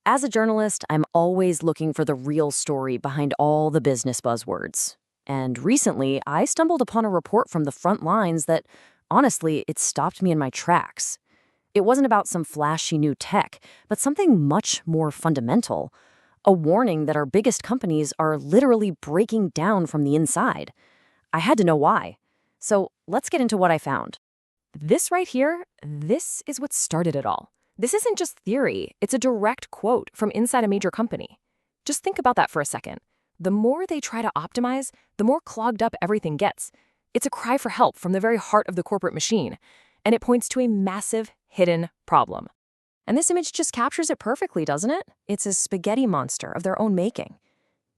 As a journalist, I'm always looking for the real story behind all the business buzzwords. And recently, I stumbled upon a report from the front lines that, honestly, it stopped me in my tracks. It wasn't about some flashy new tech, but something much more fundamental. A warning that our biggest companies are literally breaking down from the inside. I had to know why. So let's get into what I found. This right here, this is what started it all. This isn't just theory, it's a direct quote from inside a major company. Just think about that for a second. The more they try to optimize, the more clogged up everything gets. It's a cry for help from the very heart of the corporate machine, and it points to a massive hidden problem. And this image just captures it perfectly, doesn't it? It's a spaghetti monster of their own making.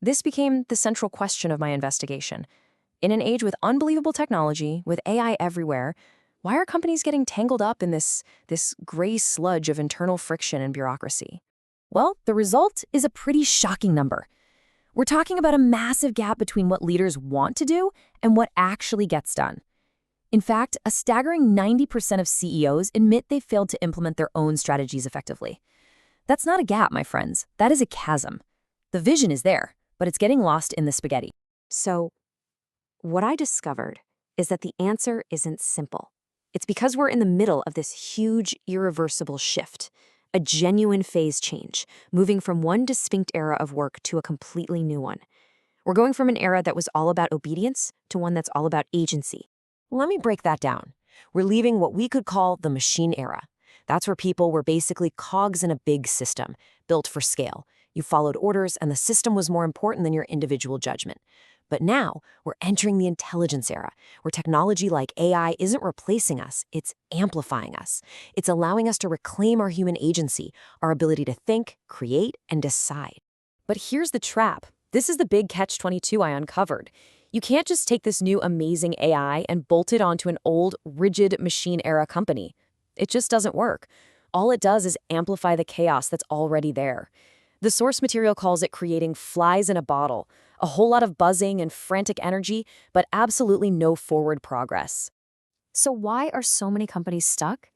This became the central question of my investigation. In an age with unbelievable technology, with AI everywhere, why are companies getting tangled up in this gray sludge of internal friction and bureaucracy? Well, the result is a pretty shocking number. We're talking about a massive gap between what leaders want to do and what actually gets done. In fact, a staggering 90% of CEOs admit they failed to implement their own strategies effectively. That's not a gap, my friends. That is a chasm. The vision is there, but it's getting lost in the spaghetti. So, what I discovered is that the answer isn't simple. It's because we're in the middle of this huge, irreversible shift, a genuine phase change, moving from one distinct era of work to a completely new one. We're going from an era that was all about obedience to one that's all about agency. Let me break that down. We're leaving what we could call the machine era. That's where people were basically cogs in a big system, built for scale. You followed orders, and the system was more important than your individual judgment. But now, we're entering the intelligence era, where technology like AI isn't replacing us, it's amplifying us. It's allowing us to reclaim our human agency, our ability to think, create, and decide. But here's the trap. This is the big catch-22 I uncovered. You can't just take this new amazing AI and bolt it onto an old, rigid machine-era company. It just doesn't work. All it does is amplify the chaos that's already there. The source material calls it creating flies in a bottle, a whole lot of buzzing and frantic energy, but absolutely no forward progress. So why are so many companies stuck?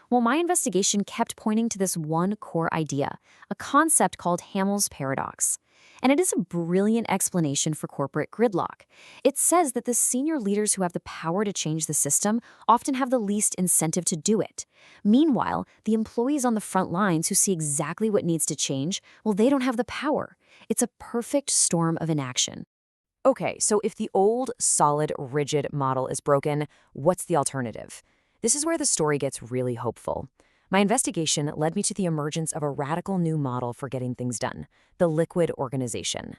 Well, my investigation kept pointing to this one core idea, a concept called Hamel's paradox. And it is a brilliant explanation for corporate gridlock. It says that the senior leaders who have the power to change the system often have the least incentive to do it. Meanwhile, the employees on the front lines who see exactly what needs to change, well, they don't have the power. It's a perfect storm of inaction. Okay, so if the old, solid, rigid model is broken, what's the alternative? This is where the story gets really hopeful. My investigation led me to the emergence of a radical new model for getting things done, the liquid organization.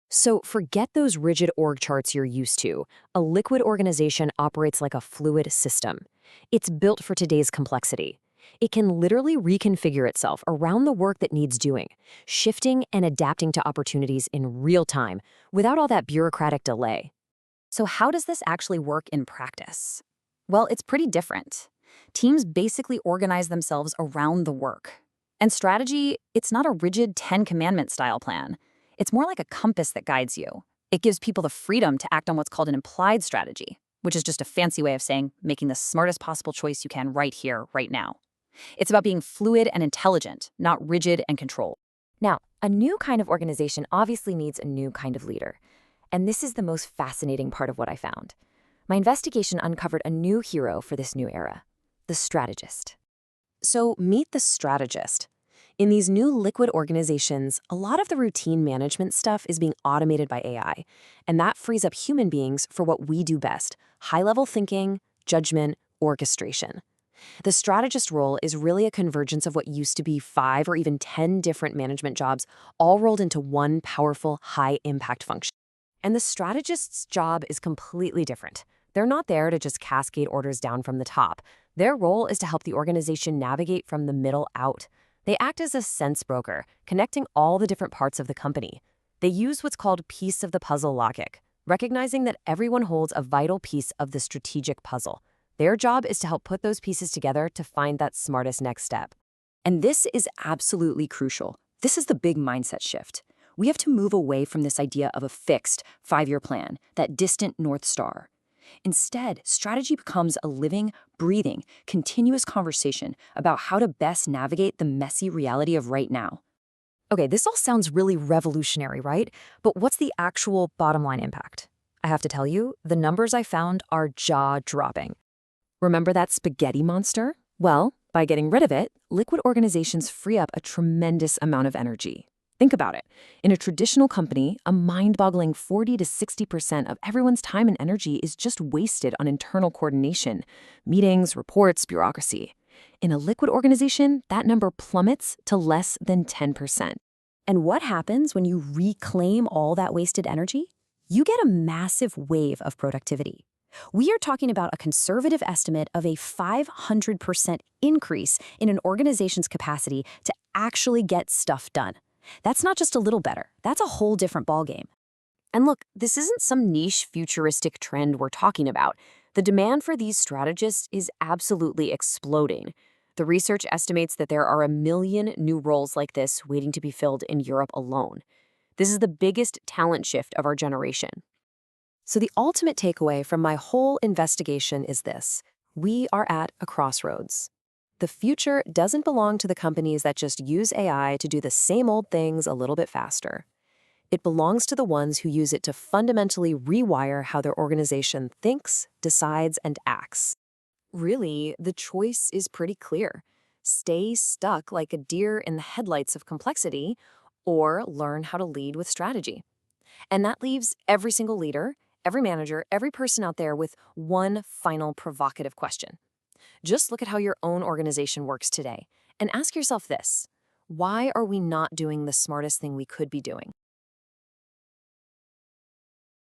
So forget those rigid org charts you're used to. A liquid organization operates like a fluid system. It's built for today's complexity. It can literally reconfigure itself around the work that needs doing, shifting and adapting to opportunities in real time without all that bureaucratic delay. So how does this actually work in practice? Well, it's pretty different. Teams basically organize themselves around the work. And strategy, it's not a rigid 10 commandment style plan. It's more like a compass that guides you. It gives people the freedom to act on what's called an implied strategy, which is just a fancy way of saying making the smartest possible choice you can right here, right now. It's about being fluid and intelligent, not rigid and controlled. Now, a new kind of organization obviously needs a new kind of leader. And this is the most fascinating part of what I found. My investigation uncovered a new hero for this new era. The strategist. So meet the strategist. In these new liquid organizations, a lot of the routine management stuff is being automated by AI, and that frees up human beings for what we do best: high-level thinking, judgment, orchestration. The strategist role is really a convergence of what used to be 5 or even 10 different management jobs, all rolled into one powerful, high-impact function. And the strategist's job is completely different. They're not there to just cascade orders down from the top. Their role is to help the organization navigate from the middle out. They act as a sense broker, connecting all the different parts of the company. They use what's called piece of the puzzle logic, recognizing that everyone holds a vital piece of the strategic puzzle. Their job is to help put those pieces together to find that smartest next step. And this is absolutely crucial. This is the big mindset shift. We have to move away from this idea of a fixed 5-year plan, that distant North Star. Instead, strategy becomes a living, breathing, continuous conversation about how to best navigate the messy reality of right now. Okay, this all sounds really revolutionary, right? But what's the actual bottom line impact? I have to tell you, the numbers I found are jaw-dropping. Remember that spaghetti monster? Well, by getting rid of it, liquid organizations free up a tremendous amount of energy. Think about it. In a traditional company, a mind-boggling 40 to 60% of everyone's time and energy is just wasted on internal coordination, meetings, reports, bureaucracy. In a liquid organization, that number plummets to less than 10%. And what happens when you reclaim all that wasted energy? You get a massive wave of productivity. We are talking about a conservative estimate of a 500% increase in an organization's capacity to actually get stuff done. That's not just a little better, that's a whole different ballgame. And look, this isn't some niche futuristic trend we're talking about. The demand for these strategists is absolutely exploding. The research estimates that there are 1 million new roles like this waiting to be filled in Europe alone. This is the biggest talent shift of our generation. So the ultimate takeaway from my whole investigation is this: we are at a crossroads. The future doesn't belong to the companies that just use AI to do the same old things a little bit faster. It belongs to the ones who use it to fundamentally rewire how their organization thinks, decides, and acts. Really, the choice is pretty clear. Stay stuck like a deer in the headlights of complexity, or learn how to lead with strategy. And that leaves every single leader, every manager, every person out there with one final provocative question. Just look at how your own organization works today and ask yourself this: why are we not doing the smartest thing we could be doing?